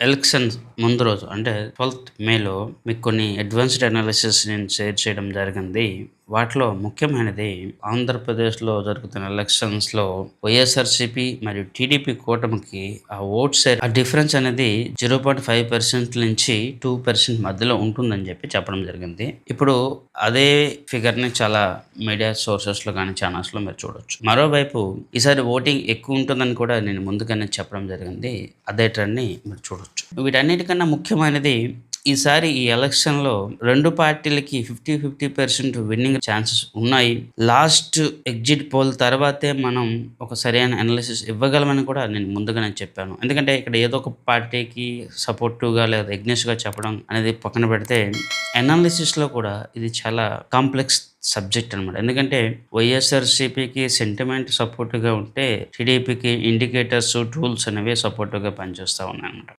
Elections ముందు రోజు అంటే 12థ్ మేలో మీకు కొన్ని అడ్వాన్స్డ్ అనాలిసిస్ నేను షేర్ చేయడం జరిగింది. వాటిలో ముఖ్యమైనది ఆంధ్రప్రదేశ్‌లో జరుగుతున్న ఎలక్షన్స్‌లో వైఎస్ఆర్‌సీపీ మరియు టీడీపీ కూటమికి ఆ ఓట్ షేర్ ఆ డిఫరెన్స్ అనేది 0.5% నుంచి 2% మధ్యలో ఉంటుందని చెప్పడం జరిగింది. ఇప్పుడు అదే ఫిగర్‌ని చాలా మీడియా సోర్సెస్‌లో గాని, ఛానల్స్‌లో మీరు చూడొచ్చు. మరోవైపు ఈసారి ఓటింగ్ ఎక్కువ ఉంటుందని కూడా నేను ముందుగానే చెప్పడం జరిగింది. అదే ట్రెండ్‌ని మీరు చూడొచ్చు. వీటన్నిటికన్నా ముఖ్యమైనది ఈసారి ఈ ఎలక్షన్‌లో 2 పార్టీలకి 50% విన్నింగ్ ఛాన్సెస్ ఉన్నాయి. లాస్ట్ ఎగ్జిట్ పోల్ తర్వాతే మనం ఒక సరైన అనాలిసిస్ ఇవ్వగలమని కూడా నేను ముందుగానే చెప్పాను. ఎందుకంటే ఇక్కడ ఏదో ఒక పార్టీకి సపోర్టివ్‌గా లేదా ఎగ్నెస్ట్‌గా చెప్పడం అనేది పక్కన పెడితే అనాలిసిస్‌లో కూడా ఇది చాలా కాంప్లెక్స్ సబ్జెక్ట్ అనమాట. ఎందుకంటే వైఎస్ఆర్‌సీపీకి సెంటిమెంట్ సపోర్టివ్‌గా ఉంటే టీడీపీకి ఇండికేటర్స్, టూల్స్ అనేవి సపోర్టివ్‌గా పనిచేస్తా ఉన్నాయన్నమాట.